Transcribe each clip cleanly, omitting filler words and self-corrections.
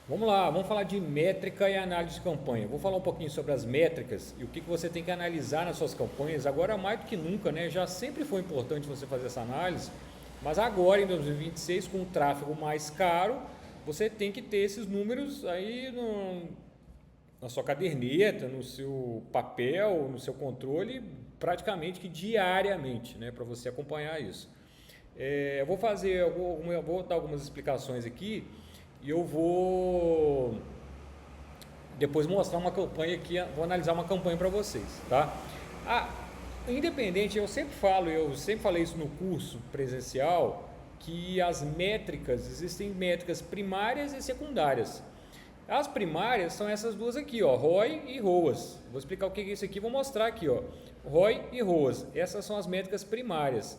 Vamos lá, vamos falar de métrica e análise de campanha. Vou falar um pouquinho sobre as métricas e o que você tem que analisar nas suas campanhas. Agora mais do que nunca, né? Já sempre foi importante você fazer essa análise, mas agora em 2026, com o tráfego mais caro, você tem que ter esses números aí na sua caderneta, no seu papel, no seu controle, praticamente que diariamente, né? Para você acompanhar isso. Eu vou dar algumas explicações aqui e eu vou depois mostrar uma campanha aqui, vou analisar uma campanha para vocês, tá? Ah, independente, eu sempre falei isso no curso presencial, que as métricas, existem métricas primárias e secundárias. As primárias são essas duas aqui, ó, ROI e ROAS. Vou explicar o que é isso aqui, vou mostrar aqui, ó, ROI e ROAS. Essas são as métricas primárias.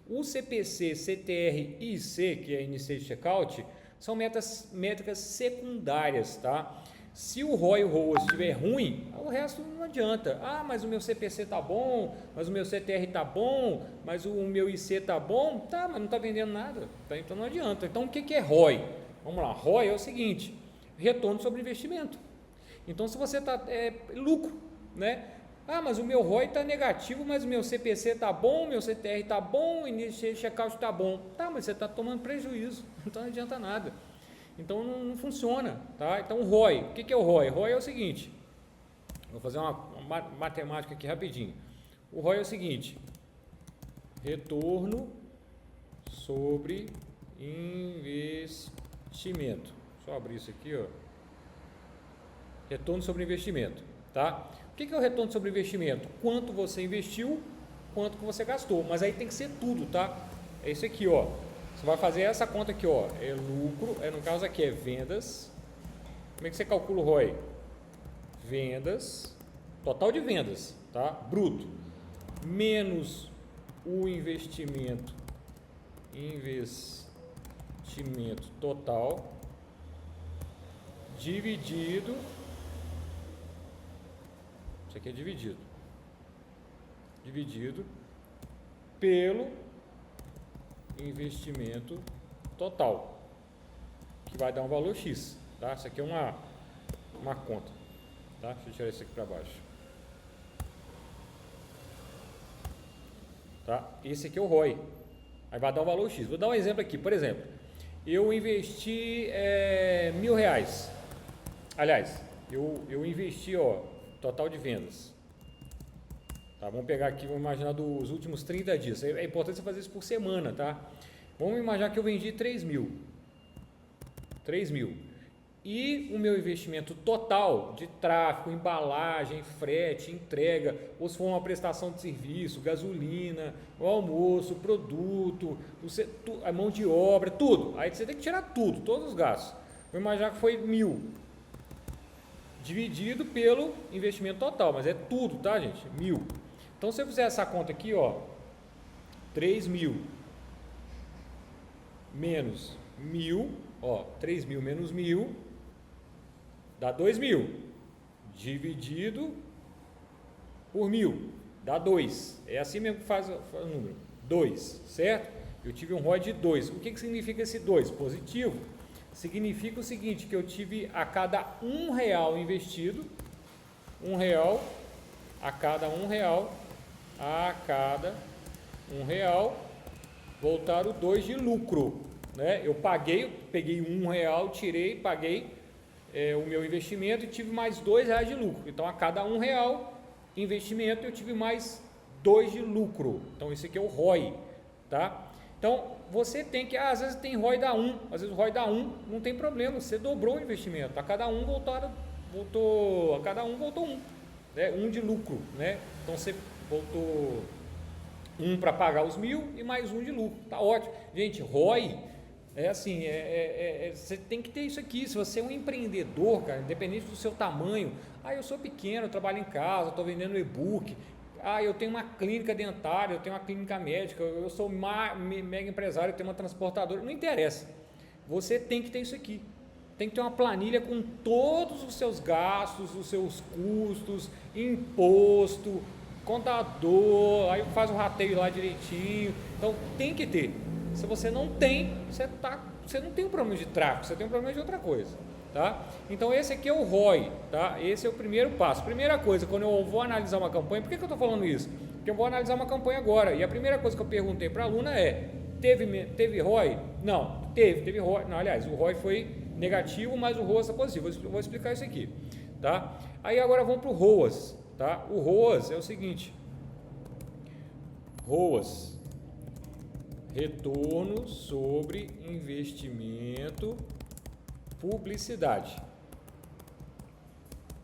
O CPC, CTR e IC, que é Initiate Checkout, são métricas secundárias, tá? Se o ROI e o ROAS estiver ruim, o resto não adianta. Ah, mas o meu CPC tá bom, mas o meu CTR tá bom, mas o meu IC tá bom, tá, mas não tá vendendo nada, tá? Então não adianta. Então o que é ROI? Vamos lá, ROI é o seguinte: retorno sobre investimento. Então se você está lucro, né? Ah, mas o meu ROI está negativo, mas o meu CPC está bom, meu CTR está bom, o Initiate Checkout está bom. Tá, mas você está tomando prejuízo, então não adianta nada. Então não funciona, tá? Então o ROI, o que é o ROI? ROI é o seguinte, vou fazer uma matemática aqui rapidinho. O ROI é o seguinte: retorno sobre investimento. Deixa eu abrir isso aqui, ó. Retorno sobre investimento, tá? O que é o retorno sobre investimento? Quanto você investiu, quanto que você gastou. Mas aí tem que ser tudo, tá? É isso aqui, ó. Você vai fazer essa conta aqui, ó. É lucro, no caso aqui é vendas. Como é que você calcula o ROI? Vendas, total de vendas, tá? Bruto. Menos o investimento total, dividido, isso aqui é dividido pelo investimento total, que vai dar um valor X, tá? Isso aqui é uma conta, tá? Deixa eu tirar isso aqui para baixo, tá? Esse aqui é o ROI, aí vai dar um valor X. Vou dar um exemplo aqui, por exemplo, eu investi R$1.000, aliás, eu investi, ó, total de vendas, tá? Vamos pegar aqui, vamos imaginar dos últimos 30 dias, é importante você fazer isso por semana, tá? Vamos imaginar que eu vendi 3 mil, e o meu investimento total de tráfego, embalagem, frete, entrega, ou se for uma prestação de serviço, gasolina, o almoço, produto, a mão de obra, tudo, aí você tem que tirar tudo, todos os gastos. Vamos imaginar que foi 1.000, dividido pelo investimento total, mas é tudo, tá, gente? 1.000. Então, se eu fizer essa conta aqui, ó, 3.000 menos 1.000, ó, 3.000 menos 1.000 dá 2.000, dividido por 1.000 dá 2. É assim mesmo que faz o número, 2, certo? Eu tive um ROI de 2. O que significa esse 2? Positivo. Significa o seguinte, que eu tive a cada R$1 investido, R$1, a cada R$1, voltaram 2 de lucro, né? Eu peguei R$1, tirei, paguei o meu investimento e tive mais R$2 de lucro. Então, a cada R$1 investimento, eu tive mais 2 de lucro. Então, esse aqui é o ROI, tá? Então, você tem que, às vezes tem ROI da 1, às vezes o ROI da 1, não tem problema, você dobrou o investimento, a cada um voltou 1, né? 1 de lucro, né? Então você voltou 1 para pagar os 1.000 e mais 1 de lucro, tá ótimo. Gente, ROI é assim, você tem que ter isso aqui. Se você é um empreendedor, cara, independente do seu tamanho, eu sou pequeno, eu trabalho em casa, estou vendendo e-book, eu tenho uma clínica dentária, eu tenho uma clínica médica, eu sou mega empresário, eu tenho uma transportadora, não interessa. Você tem que ter isso aqui. Tem que ter uma planilha com todos os seus gastos, os seus custos, imposto, contador, aí faz o rateio lá direitinho. Então tem que ter. Se você não tem, você você não tem um problema de tráfego, você tem um problema de outra coisa, tá? Então esse aqui é o ROI, tá? Esse é o primeiro passo. Primeira coisa, quando eu vou analisar uma campanha, por que eu estou falando isso? Porque eu vou analisar uma campanha agora, e a primeira coisa que eu perguntei para a aluna é, teve ROI? Não, teve ROI, não, aliás, o ROI foi negativo, mas o ROAS está positivo, eu vou explicar isso aqui, tá? Aí agora vamos para o ROAS, tá? O ROAS é o seguinte, ROAS, retorno sobre investimento, publicidade.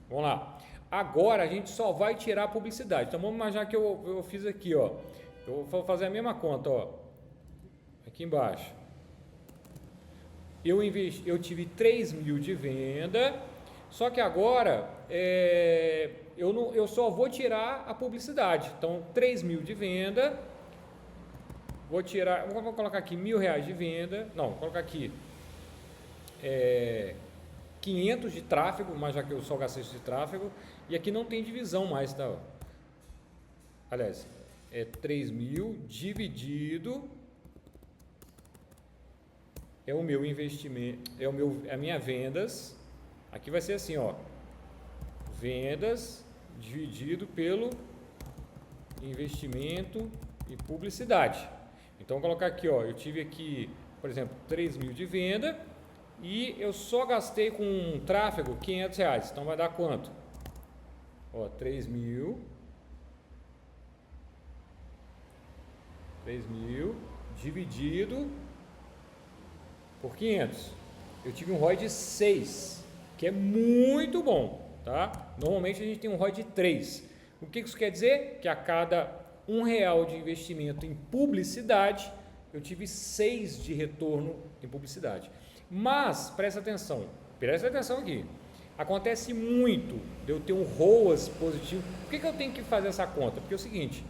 Vamos lá. Agora a gente só vai tirar a publicidade. Então vamos imaginar que eu fiz aqui, ó. Eu vou fazer a mesma conta, ó. Aqui embaixo. Eu tive 3 mil de venda, só que agora eu só vou tirar a publicidade. Então 3 mil de venda, vou colocar aqui R$1.000 de venda, não, vou colocar aqui 500 de tráfego, mas já que eu só gastei isso de tráfego, e aqui não tem divisão mais, tá? Aliás, 3 mil dividido é o meu investimento, a minha vendas, aqui vai ser assim, ó, vendas dividido pelo investimento e publicidade. Então, vou colocar aqui, ó, eu tive aqui, por exemplo, 3 mil de venda e eu só gastei com tráfego R$500, então vai dar quanto? Ó, 3 mil dividido por 500, eu tive um ROI de 6, que é muito bom, tá? Normalmente a gente tem um ROI de 3. O que isso quer dizer? Que a cada R$1 de investimento em publicidade, eu tive 6 de retorno em publicidade. Mas, presta atenção aqui, acontece muito de eu ter um ROAS positivo. Por que eu tenho que fazer essa conta? Porque é o seguinte,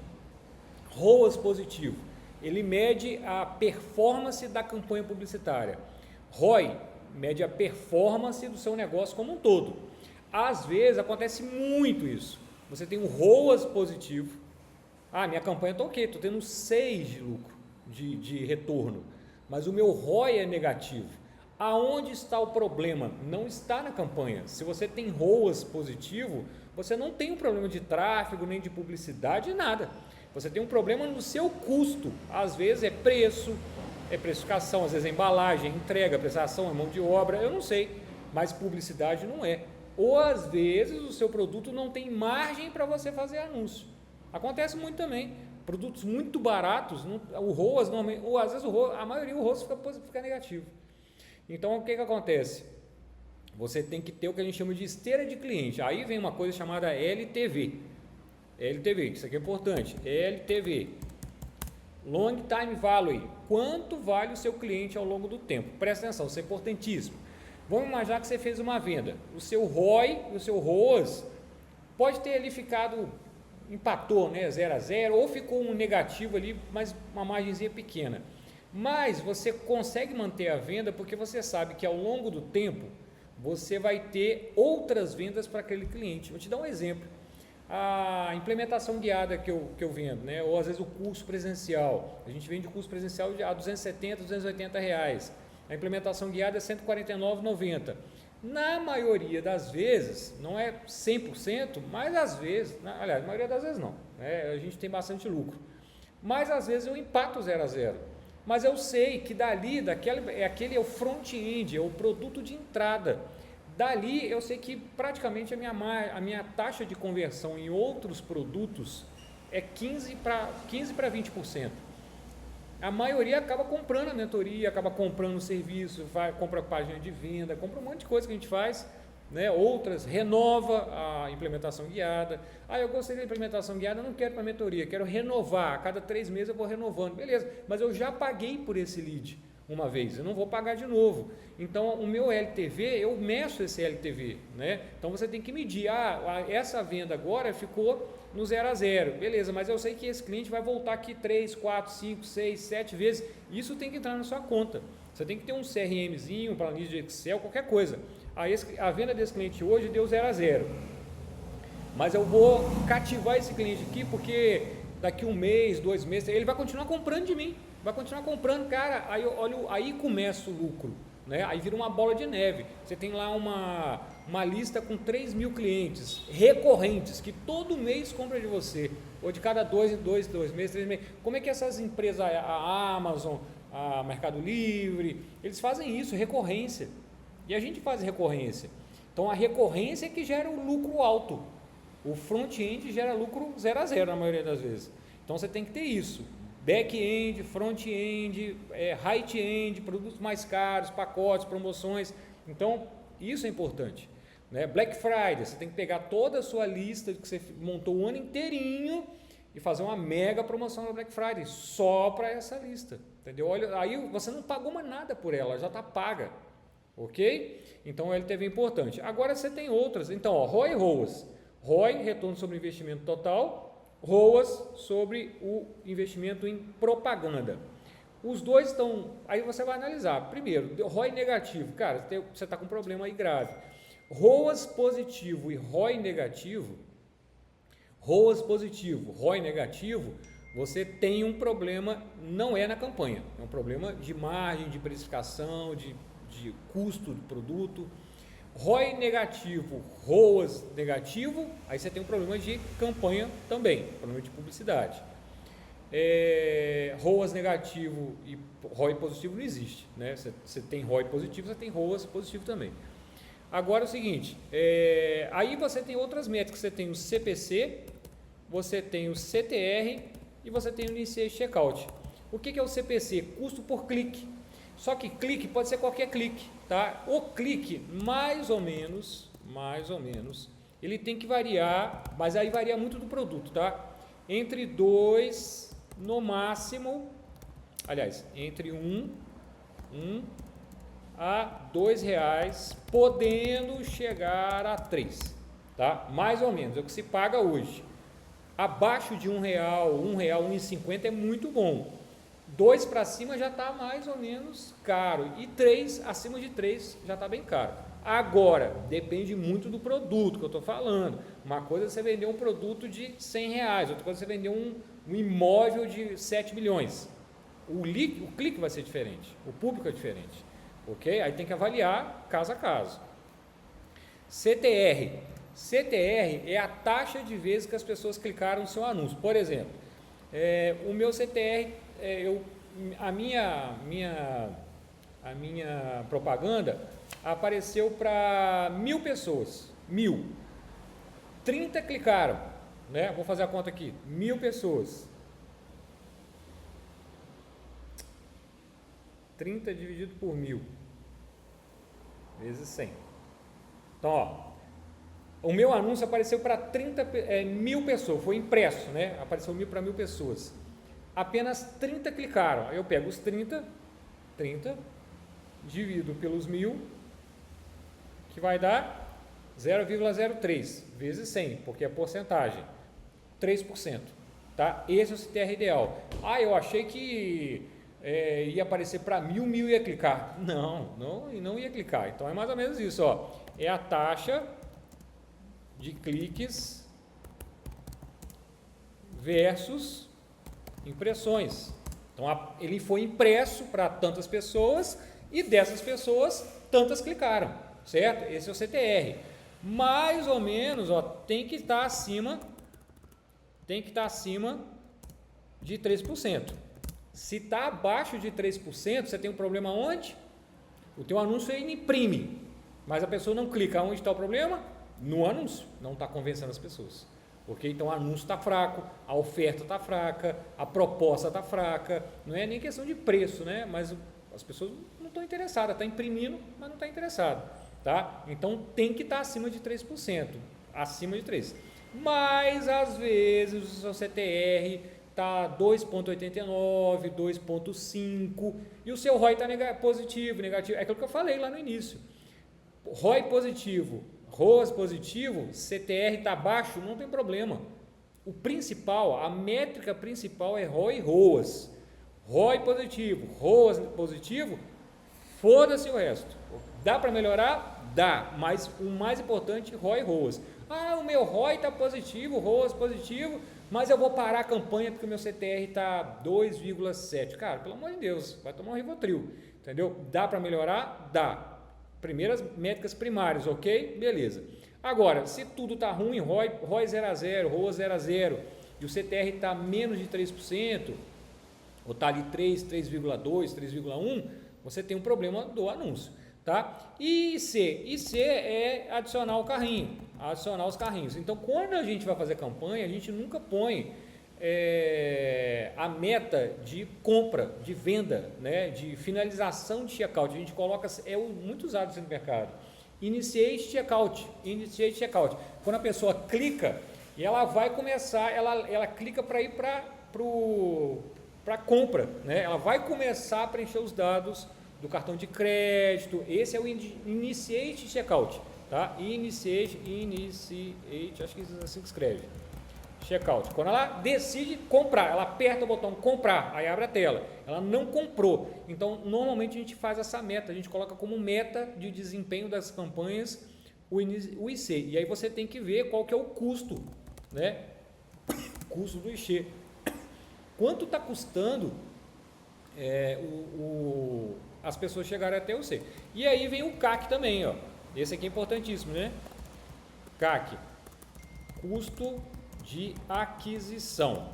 ROAS positivo, ele mede a performance da campanha publicitária. ROI mede a performance do seu negócio como um todo. Às vezes acontece muito isso. Você tem um ROAS positivo. Minha campanha está ok, estou tendo 6 de lucro, de retorno. Mas o meu ROI é negativo. Aonde está o problema? Não está na campanha. Se você tem ROAS positivo, você não tem um problema de tráfego, nem de publicidade, nada. Você tem um problema no seu custo, às vezes é preço, é precificação, às vezes é embalagem, entrega, prestação, é mão de obra, eu não sei, mas publicidade não é. Ou às vezes o seu produto não tem margem para você fazer anúncio. Acontece muito também, produtos muito baratos, o ROAS, ou às vezes a maioria o ROAS fica negativo. Então o que acontece? Você tem que ter o que a gente chama de esteira de cliente, aí vem uma coisa chamada LTV, isso aqui é importante, LTV, Long Time Value, quanto vale o seu cliente ao longo do tempo? Presta atenção, isso é importantíssimo. Vamos imaginar que você fez uma venda, o seu ROI, o seu ROAS, pode ter ali empatou, né, 0 a 0, ou ficou um negativo ali, mas uma margenzinha pequena. Mas você consegue manter a venda porque você sabe que ao longo do tempo você vai ter outras vendas para aquele cliente. Vou te dar um exemplo. A implementação guiada que eu vendo, né? Ou às vezes o curso presencial, a gente vende o curso presencial a R$270, R$280, a implementação guiada é R$149,90. Na maioria das vezes, não é 100%, mas às vezes, aliás, na maioria das vezes não, né? A gente tem bastante lucro, mas às vezes eu empato 0 a 0, mas eu sei que aquele é o front-end, é o produto de entrada. Dali eu sei que praticamente a minha taxa de conversão em outros produtos é 15 para 20%. A maioria acaba comprando a mentoria, acaba comprando o serviço, compra a página de venda, compra um monte de coisa que a gente faz, né? Outras, renova a implementação guiada. Eu gostei da implementação guiada, não quero para a mentoria, quero renovar, a cada 3 meses eu vou renovando. Beleza, mas eu já paguei por esse lead uma vez, eu não vou pagar de novo. Então o meu LTV, eu meço esse LTV, né? Então você tem que medir, essa venda agora ficou no 0 a 0, beleza, mas eu sei que esse cliente vai voltar aqui 3, 4, 5, 6, 7 vezes, isso tem que entrar na sua conta. Você tem que ter um CRMzinho, um planilha de Excel, qualquer coisa. A venda desse cliente hoje deu 0 a 0, mas eu vou cativar esse cliente aqui porque daqui 1 mês, 2 meses, ele vai continuar comprando de mim. vai continuar comprando, cara, aí, olha, aí começa o lucro, né? Aí vira uma bola de neve. Você tem lá uma lista com 3 mil clientes recorrentes, que todo mês compram de você, ou de cada 2 meses, 3 meses. Como é que essas empresas, a Amazon, a Mercado Livre, eles fazem isso, recorrência, e a gente faz recorrência. Então a recorrência é que gera o lucro alto, o front-end gera lucro 0 a 0 na maioria das vezes. Então você tem que ter isso, back-end, front-end, right-end, produtos mais caros, pacotes, promoções. Então isso é importante, né? Black Friday, você tem que pegar toda a sua lista que você montou o ano inteirinho e fazer uma mega promoção na Black Friday só para essa lista, entendeu? Olha, aí você não pagou mais nada por ela, já está paga, ok? Então o LTV é importante. Agora você tem outras, então ROI e ROAS. ROI, retorno sobre investimento total, ROAS sobre o investimento em propaganda. Os dois estão, aí você vai analisar. Primeiro, ROI negativo, cara, você está com um problema aí grave. ROAS positivo e ROI negativo, ROAS positivo, ROI negativo, você tem um problema, não é na campanha, é um problema de margem, de precificação, de custo do produto. ROI negativo, ROAS negativo, aí você tem um problema de campanha também, problema de publicidade. ROAS negativo e ROI positivo não existe, né? Você tem ROI positivo, você tem ROAS positivo também. Agora é o seguinte, aí você tem outras métricas, você tem o CPC, você tem o CTR e você tem o Initiate Checkout. O que é o CPC? Custo por clique. Só que clique pode ser qualquer clique, tá? O clique, mais ou menos, ele tem que variar, mas aí varia muito do produto, tá? Entre 2, no máximo, aliás, entre 1 a R$2, podendo chegar a 3, tá? Mais ou menos, é o que se paga hoje. Abaixo de R$1, R$1, R$1,50 é muito bom. 2 para cima já está mais ou menos caro, e 3, acima de 3 já está bem caro. Agora, depende muito do produto que eu estou falando. Uma coisa é você vender um produto de R$100, outra coisa é você vender um imóvel de 7 milhões. O clique vai ser diferente, o público é diferente, ok? Aí tem que avaliar caso a caso. CTR é a taxa de vezes que as pessoas clicaram no seu anúncio. Por exemplo, o meu CTR, a minha propaganda apareceu para 1.000 pessoas, 1.000, 30 clicaram, né? Vou fazer a conta aqui, 1.000 pessoas, 30 dividido por 1.000, vezes 100. Então, ó, o meu anúncio apareceu para 1.000 pessoas, foi impresso, né? Apareceu para 1.000 pessoas. Apenas 30 clicaram. Aí eu pego os 30, divido pelos 1.000, que vai dar 0,03 vezes 100, porque é porcentagem, 3%. Tá? Esse é o CTR ideal. Eu achei que ia aparecer para 1.000 ia clicar. Não ia clicar. Então é mais ou menos isso. Ó. É a taxa de cliques versus impressões. Então ele foi impresso para tantas pessoas e dessas pessoas tantas clicaram, certo? Esse é o CTR. Mais ou menos, ó, tem que estar acima de 3%. Se está abaixo de 3%, você tem um problema onde? O teu anúncio ele imprime, mas a pessoa não clica. Onde está o problema? No anúncio, não está convencendo as pessoas. Ok? Então o anúncio está fraco, a oferta está fraca, a proposta está fraca, não é nem questão de preço, né? Mas as pessoas não estão interessadas, está imprimindo, mas não está interessado, tá? Então tem que estar acima de 3%, acima de 3%. Mas às vezes o seu CTR está 2,89, 2,5 e o seu ROI está positivo, negativo, é aquilo que eu falei lá no início. ROI positivo, ROAS positivo, CTR está baixo, não tem problema. O principal, a métrica principal é ROI e ROAS. ROI positivo, ROAS positivo, foda-se o resto. Dá para melhorar? Dá, mas o mais importante, ROI e ROAS. O meu ROI está positivo, ROAS positivo, Mas eu vou parar a campanha porque o meu CTR está 2,7. Cara, pelo amor de Deus, vai tomar um Rivotril, entendeu? Dá para melhorar? Dá. Primeiras métricas primárias, ok? Beleza. Agora, se tudo está ruim, ROI 0 a 0, ROA 0 a 0, e o CTR está menos de 3%, ou está ali 3, 3,2, 3,1, você tem um problema do anúncio, tá? E IC? IC é adicionar o carrinho, adicionar os carrinhos. Então, quando a gente vai fazer campanha, a gente nunca põe a meta de compra, de venda, né, de finalização de checkout. A gente coloca, muito usado isso no mercado, initiate checkout. Quando a pessoa clica, e ela vai começar, ela clica para ir para a compra, né? Ela vai começar a preencher os dados do cartão de crédito. Esse é o initiate checkout, tá? Initiate, acho que é assim que escreve. Checkout. Quando ela decide comprar, ela aperta o botão comprar, aí abre a tela. Ela não comprou. Então, normalmente a gente faz essa meta, a gente coloca como meta de desempenho das campanhas o IC. E aí você tem que ver qual que é o custo, né? Custo do IC. Quanto está custando as pessoas chegarem até o C. E aí vem o CAC também, ó. Esse aqui é importantíssimo, né? CAC, custo de aquisição.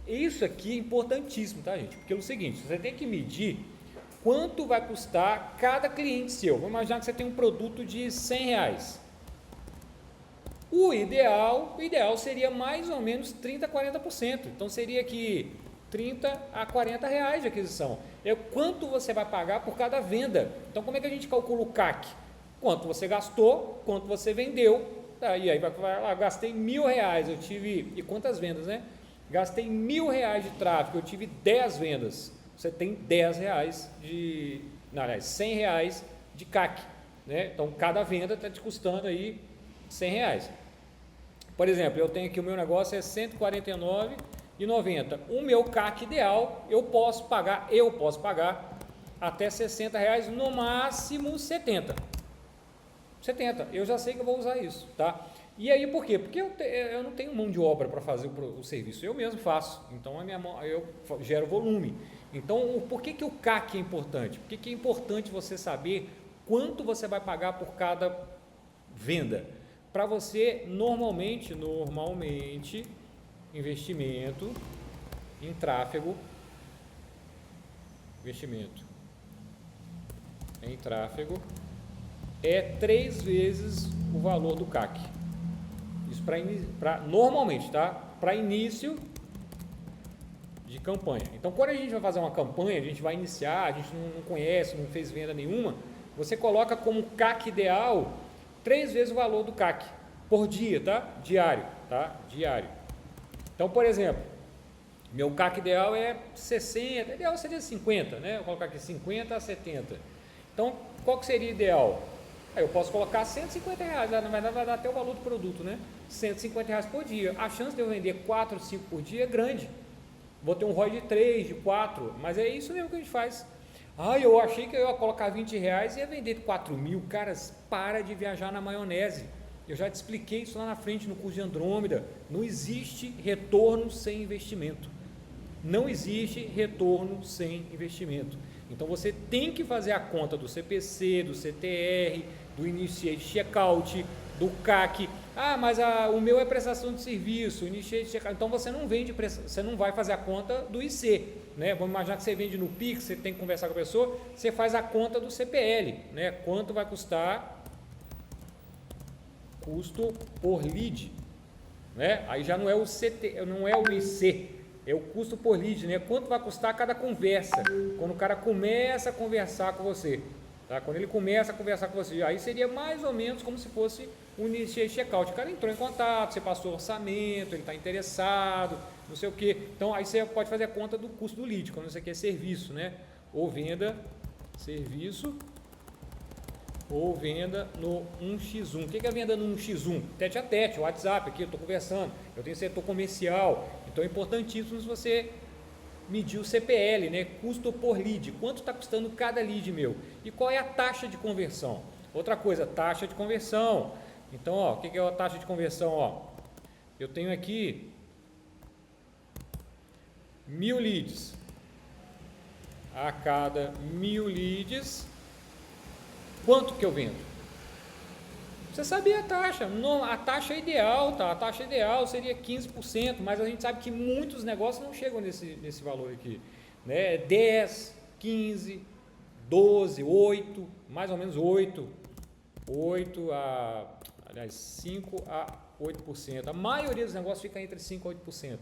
Isso aqui é importantíssimo, tá, gente? Porque é o seguinte, você tem que medir quanto vai custar cada cliente seu. Vamos imaginar que você tem um produto de R$100. O ideal seria mais ou menos 30% a 40%. Então seria que 30 a 40 reais de aquisição. É quanto você vai pagar por cada venda. Então como é que a gente calcula o CAC? Quanto você gastou, quanto você vendeu. E aí vai lá, gastei R$1.000, eu tive, e quantas vendas, né? Gastei R$1.000 de tráfego, eu tive 10 vendas. Você tem R$10 R$100 de CAC, né? Então cada venda está te custando aí R$100. Por exemplo, eu tenho aqui, o meu negócio é R$149,90. O meu CAC ideal, eu posso pagar até R$60, no máximo 70. Eu já sei que eu vou usar isso, tá? E aí por quê? Porque eu não tenho mão de obra para fazer o serviço, eu mesmo faço. Então eu gero volume. Então, por que o CAC é importante? Por que é importante você saber quanto você vai pagar por cada venda? Para você, normalmente, investimento em tráfego, é 3 vezes o valor do CAC. Isso normalmente, tá? Para início de campanha. Então, quando a gente vai fazer uma campanha, a gente vai iniciar, a gente não conhece, não fez venda nenhuma, você coloca como CAC ideal 3 vezes o valor do CAC por dia, tá? Diário. Então, por exemplo, meu CAC ideal é 60, ideal seria 50, né? Eu vou colocar aqui 50 a 70. Então, qual que seria ideal? Aí eu posso colocar R$150, na verdade vai dar até o valor do produto, né? R$150 por dia. A chance de eu vender 4, 5 por dia é grande. Vou ter um ROI de 3, de 4, mas é isso mesmo que a gente faz. Eu achei que eu ia colocar R$20 e ia vender 4.000. Caras, para de viajar na maionese. Eu já te expliquei isso lá na frente no curso de Andrômeda. Não existe retorno sem investimento. Não existe retorno sem investimento. Então você tem que fazer a conta do CPC, do CTR, do Initiate Checkout, do CAC. Mas o meu é prestação de serviço, Initiate Checkout. Então você não vai fazer a conta do IC, né? Vamos imaginar que você vende no Pix, você tem que conversar com a pessoa, você faz a conta do CPL, né? Quanto vai custar custo por lead, né? Aí já não é o IC. É o custo por lead, né? Quanto vai custar cada conversa? Quando o cara começa a conversar com você, tá? Quando ele começa a conversar com você, aí seria mais ou menos como se fosse um Initiate Checkout. O cara entrou em contato, você passou orçamento, ele está interessado, não sei o que. Então aí você pode fazer a conta do custo do lead, quando você quer serviço, né? Ou venda, serviço, ou venda no 1x1. O que é venda no 1x1? Tete a tete, WhatsApp aqui, eu estou conversando, eu tenho setor comercial, então é importantíssimo se você medir o CPL, né? Custo por lead, quanto está custando cada lead meu, e qual é a taxa de conversão. Outra coisa, taxa de conversão. Então, o que é a taxa de conversão? Eu tenho aqui 1.000 leads. A cada 1.000 leads, quanto que eu vendo? Você sabia a taxa, a taxa ideal, tá? A taxa ideal seria 15%, mas a gente sabe que muitos negócios não chegam nesse valor aqui, né? 10, 15, 12, 8, mais ou menos 5 a 8%. A maioria dos negócios fica entre 5 a 8%.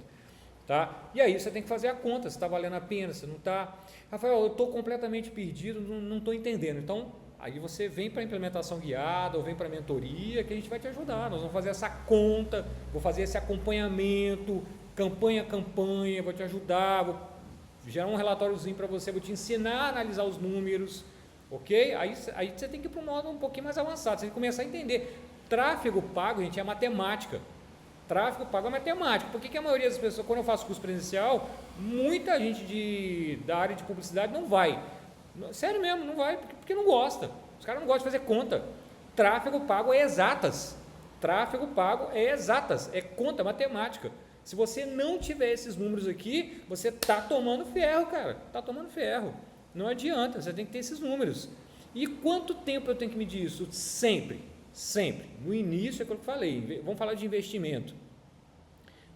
Tá? E aí você tem que fazer a conta, se está valendo a pena, se não está. Rafael, eu estou completamente perdido, não estou entendendo. Então, aí você vem para a implementação guiada ou vem para a mentoria que a gente vai te ajudar. Nós vamos fazer essa conta, vou fazer esse acompanhamento, campanha a campanha, vou te ajudar, vou gerar um relatóriozinho para você, vou te ensinar a analisar os números, ok? Aí você tem que ir para um modo um pouquinho mais avançado, você tem que começar a entender. Tráfego pago, gente, é matemática. Tráfego pago é matemática. Por que a maioria das pessoas, quando eu faço curso presencial, muita gente da área de publicidade não vai? Sério mesmo, não vai, porque não gosta. Os caras não gostam de fazer conta. Tráfego pago é exatas. Tráfego pago é exatas, é conta matemática. Se você não tiver esses números aqui, você está tomando ferro, cara. Está tomando ferro. Não adianta, você tem que ter esses números. E quanto tempo eu tenho que medir isso? Sempre. No início é aquilo que eu falei, vamos falar de investimento.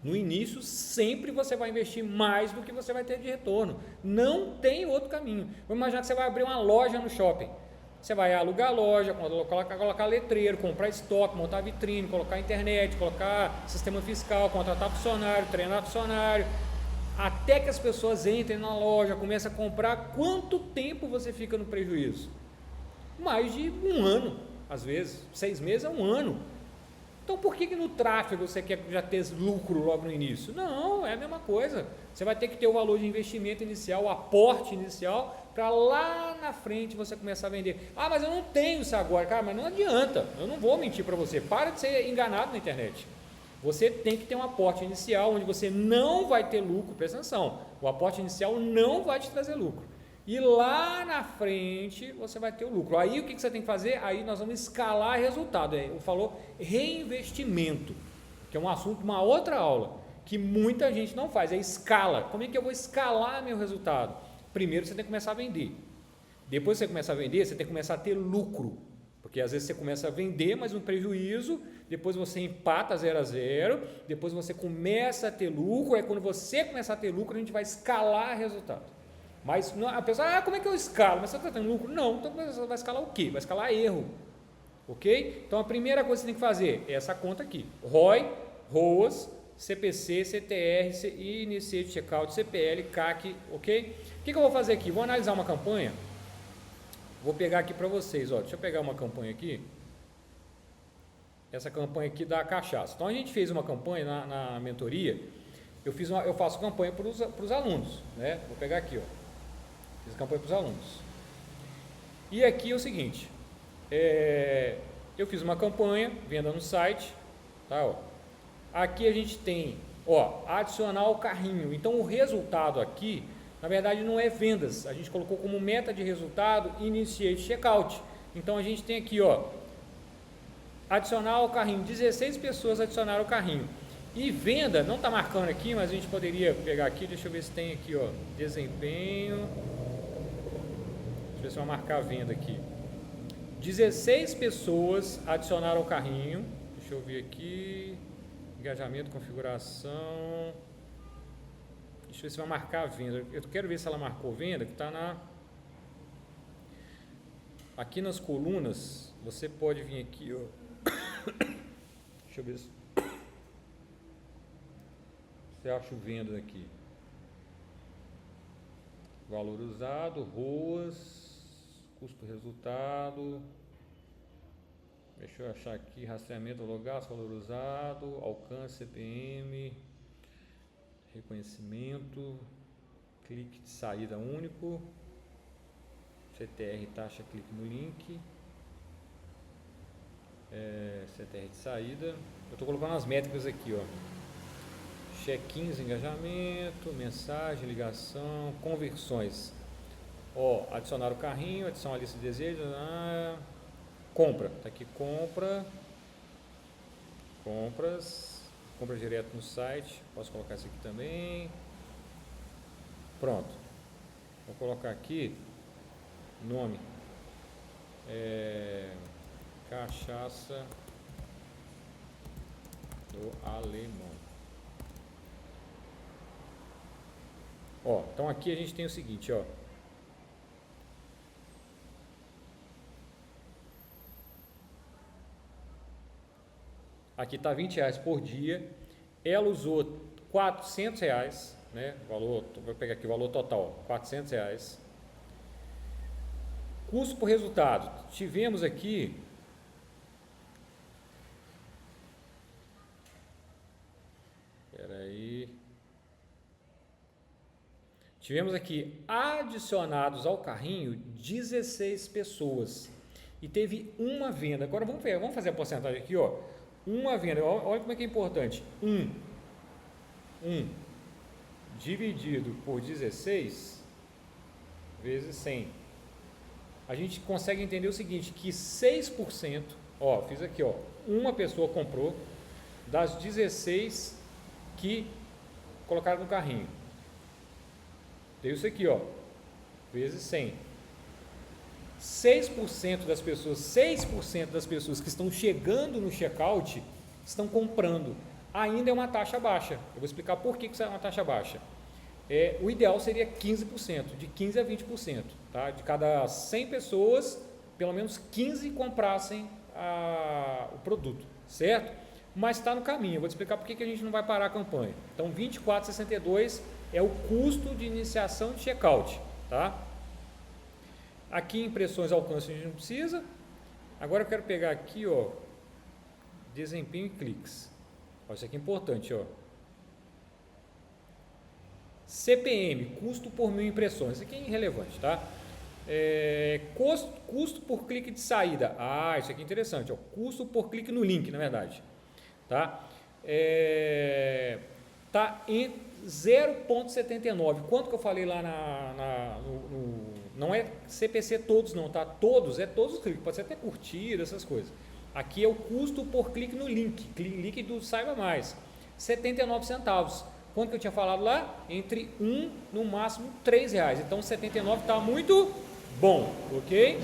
No início, sempre você vai investir mais do que você vai ter de retorno. Não tem outro caminho. Vamos imaginar que você vai abrir uma loja no shopping. Você vai alugar a loja, colocar letreiro, comprar estoque, montar vitrine, colocar internet, colocar sistema fiscal, contratar funcionário, treinar funcionário. Até que as pessoas entrem na loja, comecem a comprar, quanto tempo você fica no prejuízo? Mais de um ano. Às vezes, 6 meses é um ano. Então, por que no tráfego você quer já ter lucro logo no início? Não, é a mesma coisa. Você vai ter que ter o valor de investimento inicial, o aporte inicial, para lá na frente você começar a vender. Ah, mas eu não tenho isso agora. Cara, mas não adianta. Eu não vou mentir para você. Para de ser enganado na internet. Você tem que ter um aporte inicial onde você não vai ter lucro. Presta atenção. O aporte inicial não vai te trazer lucro. E lá na frente você vai ter o lucro. Aí o que você tem que fazer? Aí nós vamos escalar resultado. Eu falou reinvestimento, que é um assunto, uma outra aula, que muita gente não faz, é escala. Como é que eu vou escalar meu resultado? Primeiro você tem que começar a vender. Depois que você começar a vender, você tem que começar a ter lucro. Porque às vezes você começa a vender, mas um prejuízo, depois você empata 0 a 0, depois você começa a ter lucro, aí quando você começar a ter lucro, a gente vai escalar resultado. Mas a pessoa, como é que eu escalo? Mas você está tendo lucro? Não, então você vai escalar o quê? Vai escalar erro, ok? Então a primeira coisa que você tem que fazer é essa conta aqui, ROI, ROAS, CPC, CTR, Initiate Checkout, CPL, CAC, ok? O que eu vou fazer aqui? Vou analisar uma campanha, vou pegar aqui para vocês, ó, deixa eu pegar uma campanha aqui, essa campanha aqui da cachaça. Então a gente fez uma campanha na mentoria, eu faço campanha para os alunos, né? Vou pegar aqui, ó. Fiz campanha para os alunos. E aqui é o seguinte, eu fiz uma campanha, venda no site, tá? Ó. Aqui a gente tem, ó, adicionar o carrinho. Então o resultado aqui, na verdade não é vendas, a gente colocou como meta de resultado Initiate Checkout. Então a gente tem aqui, ó, adicionar o carrinho, 16 pessoas adicionaram o carrinho. E venda, não está marcando aqui, mas a gente poderia pegar aqui, deixa eu ver se tem aqui, ó, desempenho, deixa eu ver se vai marcar a venda aqui. 16 pessoas adicionaram o carrinho, deixa eu ver aqui, engajamento, configuração, deixa eu ver se vai marcar a venda, eu quero ver se ela marcou venda, que está aqui nas colunas, você pode vir aqui, ó, deixa eu ver se você acha venda aqui, valor usado, ROAS, custo resultado, deixa eu achar aqui, rastreamento, logaço, valor usado, alcance, CPM, reconhecimento, clique de saída único, CTR, taxa, clique no link, CTR de saída, eu estou colocando as métricas aqui, ó. Check-ins, engajamento, mensagem, ligação, conversões. Ó, adicionar o carrinho, adicionar a lista de desejos, compra, tá aqui compra, compras, compra direto no site, posso colocar isso aqui também. Pronto. Vou colocar aqui nome. Cachaça do Alemão. Ó, então aqui a gente tem o seguinte, ó. Aqui está R$20 por dia. Ela usou R$400, né? Valor, vou pegar aqui o valor total, R$400. Custo por resultado. Tivemos aqui tivemos aqui adicionados ao carrinho 16 pessoas e teve uma venda. Agora vamos fazer a porcentagem aqui, ó. Uma venda, olha como é que é importante. 1 dividido por 16 vezes 100. A gente consegue entender o seguinte, que 6%, ó, fiz aqui, ó, uma pessoa comprou das 16 que colocaram no carrinho. Deu isso aqui, ó, vezes 100. 6% das pessoas que estão chegando no checkout estão comprando. Ainda é uma taxa baixa. Eu vou explicar por que isso é uma taxa baixa. O ideal seria 15%, de 15% a 20%. Tá? De cada 100 pessoas, pelo menos 15 comprassem o produto, certo? Mas está no caminho. Eu vou te explicar por que a gente não vai parar a campanha. Então, R$ 24,62 é o custo de iniciação de checkout. Tá? Aqui impressões alcance a gente não precisa. Agora eu quero pegar aqui, ó, desempenho e cliques. Ó, isso aqui é importante, ó. CPM, custo por 1000 impressões. Isso aqui é irrelevante, tá? Custo por clique de saída. Isso aqui é interessante, ó. Custo por clique no link, na verdade. Tá? Tá em 0,79. Quanto que eu falei lá não é CPC todos não, tá? Todos, todos os cliques, pode ser até curtida, essas coisas. Aqui é o custo por clique no link do Saiba Mais, 79 centavos. Quanto que eu tinha falado lá? Entre 1, no máximo R$3. Então 79 está muito bom, ok?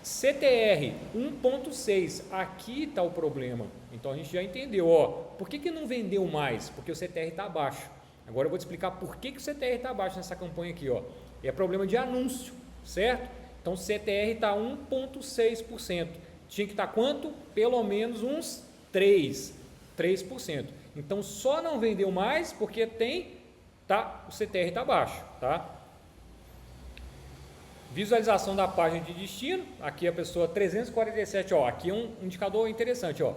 CTR 1.6, aqui está o problema. Então a gente já entendeu, ó. Por que não vendeu mais? Porque o CTR está abaixo. Agora eu vou te explicar por que o CTR está abaixo nessa campanha aqui, ó. É problema de anúncio, certo? Então o CTR está 1.6%. Tinha que estar quanto? Pelo menos uns 3%. Então só não vendeu mais porque o CTR está baixo, tá? Visualização da página de destino, aqui a pessoa 347, ó, aqui é um indicador interessante, ó.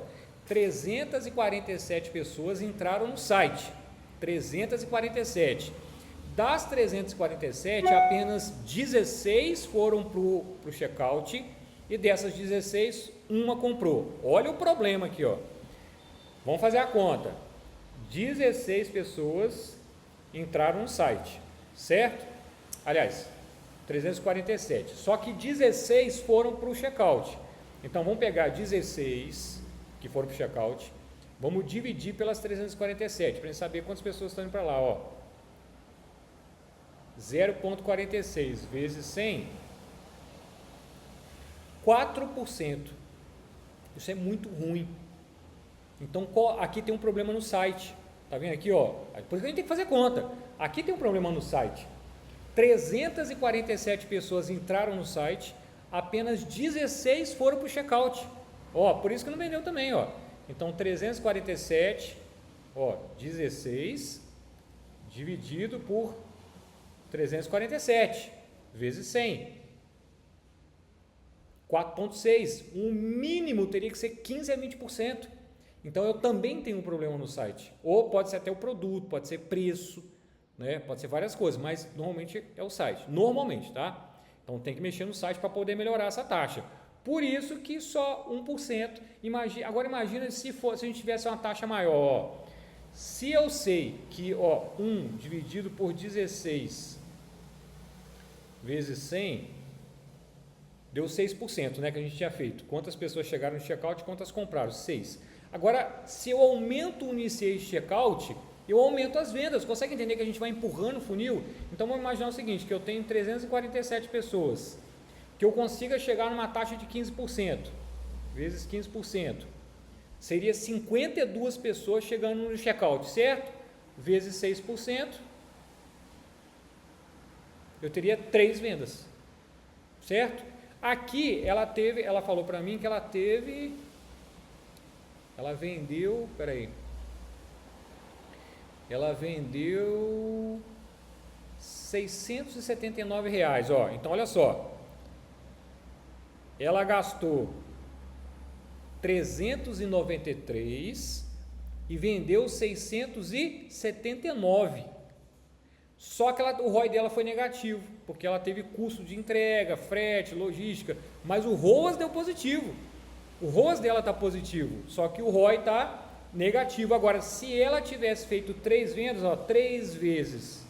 347 pessoas entraram no site, 347. Das 347, apenas 16 foram para o checkout e dessas 16, uma comprou. Olha o problema aqui, ó. Vamos fazer a conta. 16 pessoas entraram no site, certo? Aliás, 347. Só que 16 foram para o checkout. Então, vamos pegar 16 que foram para o checkout, vamos dividir pelas 347, para a gente saber quantas pessoas estão indo para lá, ó. 0,46 vezes 100, 4%. Isso é muito ruim. Então, aqui tem um problema no site. Tá vendo aqui, ó? Por isso que a gente tem que fazer conta. Aqui tem um problema no site. 347 pessoas entraram no site, apenas 16 foram para o checkout. Ó, por isso que não vendeu também, ó. Então, 347, ó, 16 dividido por 347 vezes 100. 4,6. O mínimo teria que ser 15 a 20%. Então, eu também tenho um problema no site. Ou pode ser até o produto, pode ser preço, né? Pode ser várias coisas, mas normalmente é o site. Normalmente, tá? Então, tem que mexer no site para poder melhorar essa taxa. Por isso que só 1%. Agora, imagina se a gente tivesse uma taxa maior. Ó. Se eu sei que 1 dividido por 16 vezes 100 deu 6%, né, que a gente tinha feito. Quantas pessoas chegaram no checkout e quantas compraram? 6. Agora, se eu aumento o iniciei de checkout, eu aumento as vendas. Consegue entender que a gente vai empurrando o funil? Então vamos imaginar o seguinte, que eu tenho 347 pessoas, que eu consiga chegar numa taxa de 15%, vezes 15%, seria 52 pessoas chegando no checkout, certo? Vezes 6%, eu teria 3 vendas, certo? Aqui ela falou para mim que ela vendeu, ela vendeu R$679, ó. Então olha só, ela gastou 393 e vendeu 679. Só que o ROI dela foi negativo, porque ela teve custo de entrega, frete, logística, mas o ROAS deu positivo. O ROAS dela está positivo, só que o ROI está negativo. Agora, se ela tivesse feito 3 vendas, ó, 3 vezes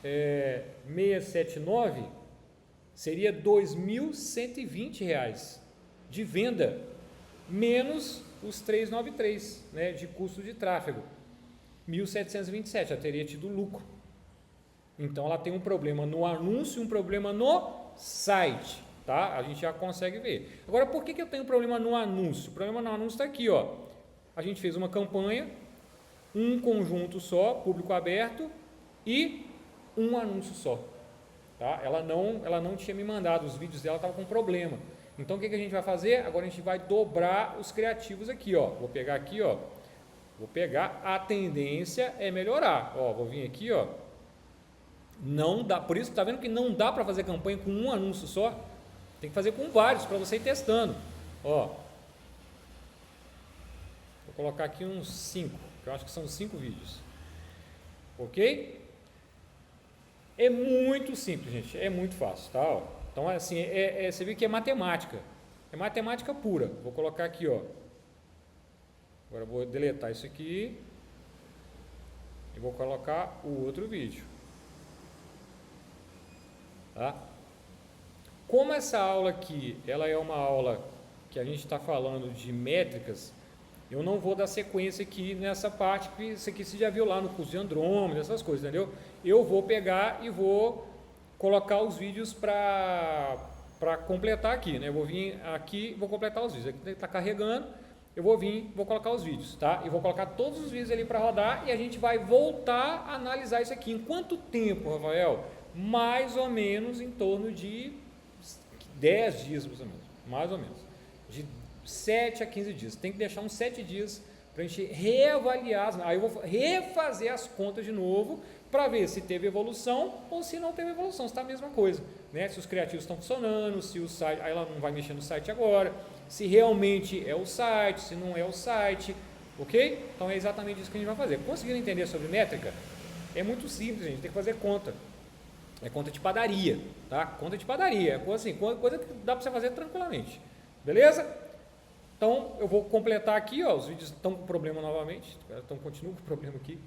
679, seria R$2.120 de venda, menos os 393, né, de custo de tráfego. 1.727, já teria tido lucro. Então ela tem um problema no anúncio e um problema no site, tá? A gente já consegue ver. Agora, por que eu tenho problema no anúncio? O problema no anúncio está aqui, ó. A gente fez uma campanha, um conjunto só, público aberto, e um anúncio só, tá? Ela não tinha me mandado, os vídeos dela estavam com problema. Então o que a gente vai fazer? Agora a gente vai dobrar os criativos aqui, ó. Vou pegar aqui, ó. A tendência é melhorar, ó, vou vir aqui, ó, não dá, por isso tá vendo que não dá para fazer campanha com um anúncio só, tem que fazer com vários, para você ir testando, ó, vou colocar aqui uns 5, que eu acho que são 5 vídeos, ok? É muito simples, gente, é muito fácil, tá, ó. Então, assim, você vê que é matemática pura, vou colocar aqui, ó. Agora eu vou deletar isso aqui e vou colocar o outro vídeo, tá? Como essa aula aqui, ela é uma aula que a gente está falando de métricas, eu não vou dar sequência aqui nessa parte, que isso aqui você já viu lá no curso de Andrômeda, essas coisas, entendeu? Eu vou pegar e vou colocar os vídeos para completar aqui, né? Eu vou vir aqui e vou completar os vídeos, aqui está carregando. Eu vou colocar os vídeos, tá? E vou colocar todos os vídeos ali para rodar e a gente vai voltar a analisar isso aqui. Em quanto tempo, Rafael? Mais ou menos em torno de 10 dias, mais ou menos. De 7 a 15 dias. Tem que deixar uns 7 dias para a gente reavaliar. Aí eu vou refazer as contas de novo para ver se teve evolução ou se não teve evolução, se está a mesma coisa, né? Se os criativos estão funcionando, se o site, aí ela não vai mexer no site agora, se realmente é o site, se não é o site, ok? Então é exatamente isso que a gente vai fazer. Conseguindo entender sobre métrica? É muito simples, gente, tem que fazer conta. É conta de padaria, tá? Conta de padaria, é coisa que dá para você fazer tranquilamente, beleza? Então eu vou completar aqui, ó, os vídeos estão com problema novamente, continuam com problema aqui,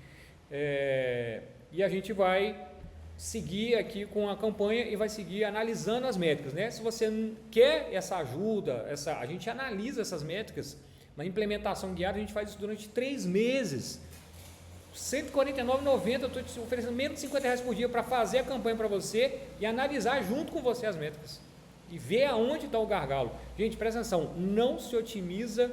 e a gente vai seguir aqui com a campanha e vai seguir analisando as métricas, né? Se você quer essa ajuda, a gente analisa essas métricas na implementação guiada, a gente faz isso durante 3 meses, R$ 149,90, eu estou te oferecendo menos de R$50 por dia para fazer a campanha para você e analisar junto com você as métricas e ver aonde está o gargalo. Gente, presta atenção, não se otimiza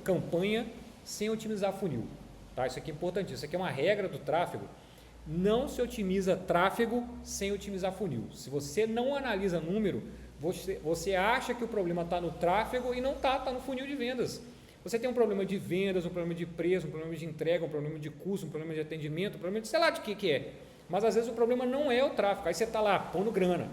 campanha sem otimizar funil, tá? Isso aqui é importante, isso aqui é uma regra do tráfego. Não se otimiza tráfego sem otimizar funil. Se você não analisa número, você acha que o problema está no tráfego e não está no funil de vendas. Você tem um problema de vendas, um problema de preço, um problema de entrega, um problema de custo, um problema de atendimento, um problema de sei lá de que é. Mas às vezes o problema não é o tráfego. Aí você está lá pondo grana,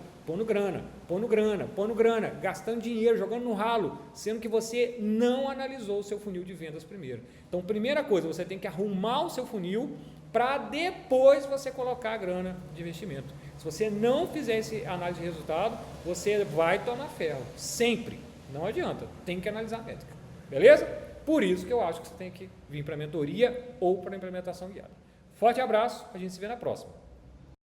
gastando dinheiro, jogando no ralo, sendo que você não analisou o seu funil de vendas primeiro. Então, primeira coisa, você tem que arrumar o seu funil para depois você colocar a grana de investimento. Se você não fizer esse análise de resultado, você vai tomar ferro, sempre. Não adianta, tem que analisar a métrica, beleza? Por isso que eu acho que você tem que vir para a mentoria ou para a implementação guiada. Forte abraço, a gente se vê na próxima.